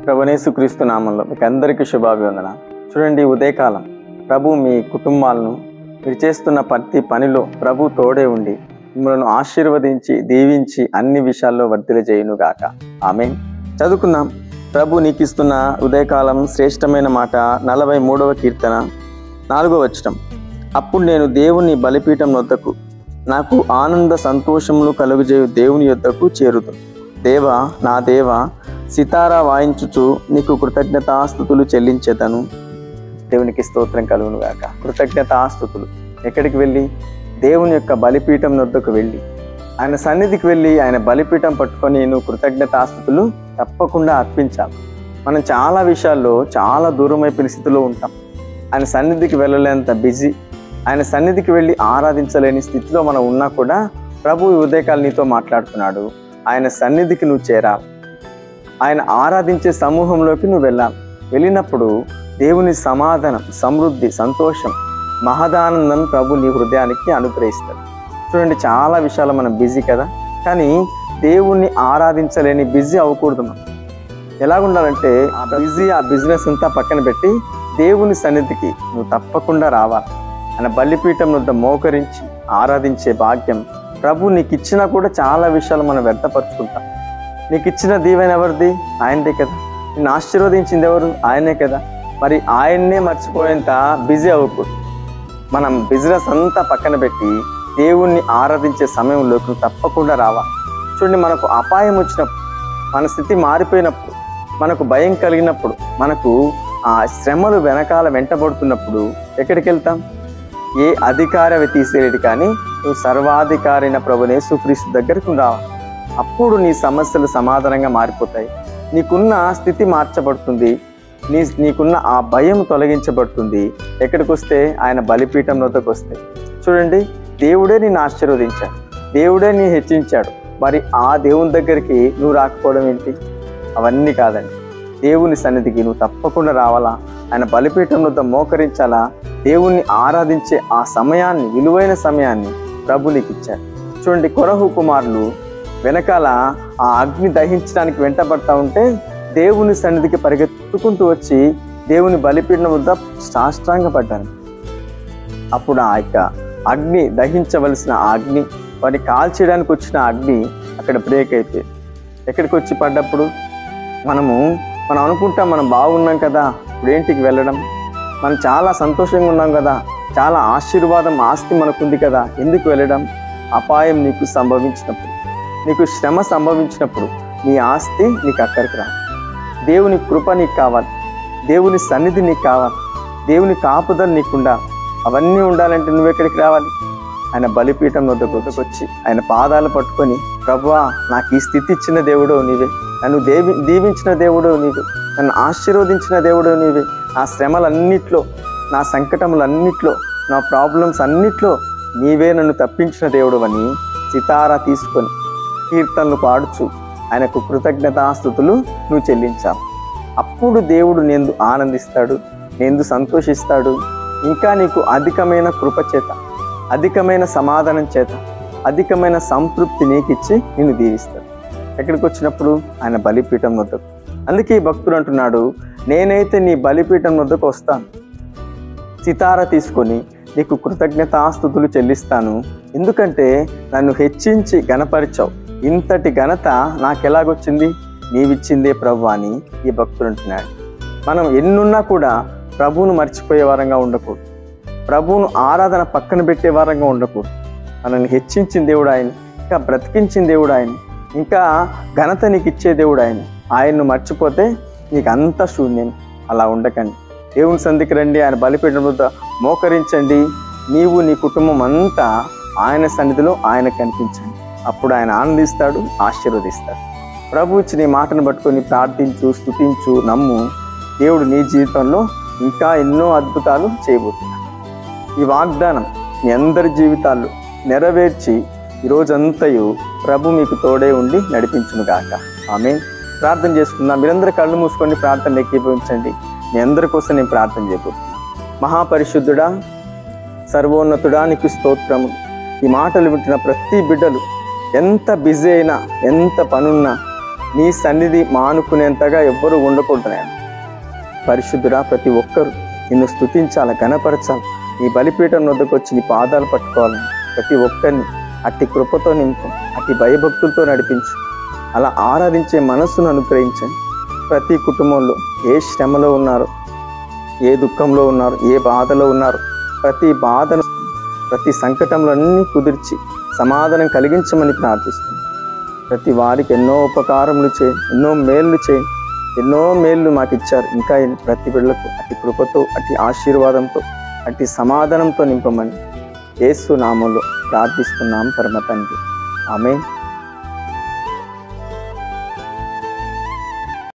ప్రభువైన యేసుక్రీస్తు నామంలో మీకు అందరికీ శుభాభివందనాలు. చూడండి, ఉదయకాలం ప్రభు మీ కుటుంబాలను మీరు చేస్తున్న ప్రతి పనిలో ప్రభు తోడే ఉండి మిమ్మల్ని ఆశీర్వదించి దీవించి అన్ని విషయాల్లో వర్ధిల్ల చేయునుగాక. ఆమేన్. చదువుకుందాం. ప్రభు నీకు ఇస్తున్న ఉదయకాలం శ్రేష్టమైన మాట 43వ కీర్తన 4వ వచనం. అప్పుడు నేను దేవుని బలిపీఠం వద్దకు, నాకు ఆనంద సంతోషములు కలుగజేయు దేవుని యొద్దకు చేరుదును. దేవా, నా దేవా, సితారా వాయించుచు నీకు కృతజ్ఞతాస్తుతులు చెల్లించేదను. దేవునికి స్తోత్రం కలుగును గాక. కృతజ్ఞతాస్తుతులు ఎక్కడికి వెళ్ళి? దేవుని యొక్క బలిపీఠం వద్దకు వెళ్ళి, ఆయన సన్నిధికి వెళ్ళి ఆయన బలిపీఠం పట్టుకొని నువ్వు కృతజ్ఞతాస్తుతులు తప్పకుండా అర్పించాలి. మనం చాలా విషయాల్లో చాలా దూరం అయిపోయిన స్థితిలో ఉంటాం. ఆయన సన్నిధికి వెళ్ళలేంత బిజీ, ఆయన సన్నిధికి వెళ్ళి ఆరాధించలేని స్థితిలో మనం ఉన్నా కూడా ప్రభు ఉదయకాలం నీతో మాట్లాడుతున్నాడు. ఆయన సన్నిధికి నువ్వు చేరాలి. ఆయన ఆరాధించే సమూహంలోకి నువ్వు వెళ్ళాలి. వెళ్ళినప్పుడు దేవుని సమాధానం, సమృద్ధి, సంతోషం, మహదానందం ప్రభు నీ హృదయానికి అనుగ్రహిస్తాడు. చూడండి, చాలా విషయాలు మనం బిజీ కదా, కానీ దేవుణ్ణి ఆరాధించలేని బిజీ అవ్వకూడదు. మనం ఎలాగుండాలంటే ఆ బిజీ, ఆ బిజినెస్ అంతా పక్కన పెట్టి దేవుని సన్నిధికి నువ్వు తప్పకుండా రావాలి. ఆయన బలిపీఠం వద్ద మోకరించి ఆరాధించే భాగ్యం ప్రభు నీకు ఇచ్చినా కూడా చాలా విషయాలు మనం వ్యర్థపరుచుకుంటాం. నీకు ఇచ్చిన దీవెన ఎవరిది? ఆయనదే కదా. నిన్ను ఆశీర్వదించింది ఎవరు? ఆయనే కదా. మరి ఆయన్నే మర్చిపోయేంత బిజీ అవ్వకూడదు. మనం బిజినెస్ అంతా పక్కన పెట్టి దేవుణ్ణి ఆరాధించే సమయంలోకి తప్పకుండా రావాలి. చూడండి, మనకు అపాయం వచ్చినప్పుడు, మన స్థితి మారిపోయినప్పుడు, మనకు భయం కలిగినప్పుడు, మనకు ఆ శ్రమలు వెనకాల వెంటబడుతున్నప్పుడు ఎక్కడికి వెళ్తాం? ఏ అధికారి అవి తీసేరేది, కానీ నువ్వు సర్వాధికారైన ప్రభువైన యేసుక్రీస్తు దగ్గరకు రావాలి. అప్పుడు నీ సమస్యలు సమాధానంగా మారిపోతాయి. నీకున్న స్థితి మార్చబడుతుంది. నీకున్న ఆ భయం తొలగించబడుతుంది. ఎక్కడికి వస్తే? ఆయన బలిపీఠం వద్దకు వస్తే. చూడండి, దేవుడే నిన్ను ఆశీర్వదించాడు, దేవుడే నీ హెచ్చించాడు. మరి ఆ దేవుని దగ్గరికి నువ్వు రాకపోవడం ఏంటి? అవన్నీ కాదండి. దేవుని సన్నిధికి నువ్వు తప్పకుండా రావాలా. ఆయన బలిపీఠం వద్ద మోకరించాలా. దేవుణ్ణి ఆరాధించే ఆ సమయాన్ని, విలువైన సమయాన్ని ప్రభు నీకు ఇచ్చాడు. చూడండి, కొరహు కుమారులు వెనకాల ఆ అగ్ని దహించడానికి వెంటబడతా ఉంటే దేవుని సన్నిధికి పరిగెత్తుకుంటూ వచ్చి దేవుని బలిపీఠం వద్ద సాష్టాంగపడ్డాను. అప్పుడు ఆ యొక్క అగ్ని, దహించవలసిన ఆ అగ్ని, వాటిని కాల్చేయడానికి వచ్చిన అగ్ని అక్కడ బ్రేక్ అయిపోయింది. ఎక్కడికి వచ్చి పడ్డప్పుడు మనం అనుకుంటాం మనం బాగున్నాం కదా, ఇప్పుడు ఏంటికి వెళ్ళడం? మనం చాలా సంతోషంగా ఉన్నాం కదా, చాలా ఆశీర్వాదం, ఆస్తి మనకుంది కదా, ఎందుకు వెళ్ళడం? అపాయం నీకు సంభవించినప్పుడు, నీకు శ్రమ సంభవించినప్పుడు నీ ఆస్తి నీకు అక్కడికి రా. దేవుని కృప నీకు కావాలి, దేవుని సన్నిధి నీకు కావాలి, దేవుని కాపుదల నీకుండా. అవన్నీ ఉండాలంటే నువ్వెక్కడికి రావాలి? ఆయన బలిపీఠం వద్దకు వచ్చి ఆయన పాదాలు పట్టుకొని, ప్రభువా, నాకు ఈ స్థితి ఇచ్చిన దేవుడో నీవే, నన్ను దీవించిన దేవుడో నీవే, నన్ను ఆశీర్వదించిన దేవుడో నీవే, నా శ్రమలన్నిట్లో, నా సంకటములన్నిట్లో, నా ప్రాబ్లమ్స్ అన్నిట్లో నీవే నన్ను తప్పించిన దేవుడు అని సితారా తీసుకొని కీర్తనలు పాడుచు ఆయనకు కృతజ్ఞతాస్తుతులు నువ్వు చెల్లించావు. అప్పుడు దేవుడు నేను ఆనందిస్తాడు, నేను సంతోషిస్తాడు. ఇంకా నీకు అధికమైన కృప చేత, అధికమైన సమాధానం చేత, అధికమైన సంతృప్తి నీకు ఇచ్చి నిన్ను దీవిస్తాడు. ఎక్కడికి వచ్చినప్పుడు? ఆయన బలిపీఠం వద్దకు. అందుకే ఈ భక్తుడు అంటున్నాడు, నేనైతే నీ బలిపీఠం వద్దకు వస్తాను, సితార తీసుకొని నీకు కృతజ్ఞతాస్తుతులు చెల్లిస్తాను. ఎందుకంటే నన్ను హెచ్చించి ఘనపరిచావు. ఇంతటి ఘనత నాకెలాగొచ్చింది? నీవిచ్చిందే ప్రభు అని ఈ భక్తుడు అంటున్నాడు. మనం ఎన్నున్నా కూడా ప్రభువును మర్చిపోయే వారంగా ఉండకూడదు. ప్రభువును ఆరాధన పక్కన పెట్టే వారంగా ఉండకూడదు. మనల్ని హెచ్చించిన దేవుడు ఆయన, ఇంకా బ్రతికించిన దేవుడు ఆయన, ఇంకా ఘనత నీకు ఇచ్చే దేవుడు ఆయన. ఆయన్ను మర్చిపోతే నీకు అంత శూన్యం. అలా ఉండకండి. దేవుని సన్నిధికి రండి, ఆయన బలిపీఠం వద్ద మోకరించండి. నీవు, నీ కుటుంబం అంతా ఆయన సన్నిధిలో ఆయన కనిపించండి. అప్పుడు ఆయన ఆనందిస్తాడు, ఆశీర్వదిస్తాడు. ప్రభు ఇచ్చిన ఈ మాటను పట్టుకొని ప్రార్థించు, స్తుతించు, నమ్ము. దేవుడు నీ జీవితంలో ఇంకా ఎన్నో అద్భుతాలు చేయబోతున్నాడు. ఈ వాగ్దానం మీ అందరి జీవితాల్లో నెరవేర్చి ఈరోజంతయు ప్రభు మీకు తోడే ఉండి నడిపించునుగాక. ఆమేన్. ప్రార్థన చేసుకుందాం. మీరందరూ కళ్ళు మూసుకొని ప్రార్థన ఏకీభవించండి. మీ అందరి కోసం నేను ప్రార్థన చేయబోతున్నాను. మహాపరిశుద్ధుడా, సర్వోన్నతుడా, నీకు స్తోత్రము. ఈ మాటలు వింటున్న ప్రతి బిడ్డలు ఎంత బిజీ అయినా, ఎంత పనున్నా నీ సన్నిధి మానుకునేంతగా ఎవ్వరూ ఉండకూడదు నాయన. పరిశుద్ధుడా, ప్రతి ఒక్కరూ నిన్ను స్తుతించాలి, ఘనపరచాలి. నీ బలిపీఠం వద్దకు వచ్చి నీ పాదాలు పట్టుకోవాలని ప్రతి ఒక్కరిని అట్టి కృపతో నింపు, అట్టి భయభక్తులతో నడిపించు. అలా ఆరాధించే మనస్సును అనుగ్రహించండి. ప్రతి కుటుంబంలో ఏ శ్రమలో ఉన్నారు, ఏ దుఃఖంలో ఉన్నారు, ఏ బాధలో ఉన్నారు, ప్రతి బాధను, ప్రతి సంకటంలో అన్నీ కుదిర్చి సమాధానం కలిగించమని ప్రార్థిస్తున్నాను. ప్రతి వారికి ఎన్నో ఉపకారములు చేయండి, ఎన్నో మేళ్ళు చేయండి. ఎన్నో మేళ్ళు మాకు ఇచ్చారు. ఇంకా ప్రతి బిడ్డలకు అట్టి కృపతో, అట్టి ఆశీర్వాదంతో, అట్టి సమాధానంతో నింపమని యేసు నామములో ప్రార్థిస్తున్నాం పరమ తండ్రి. ఆమేన్.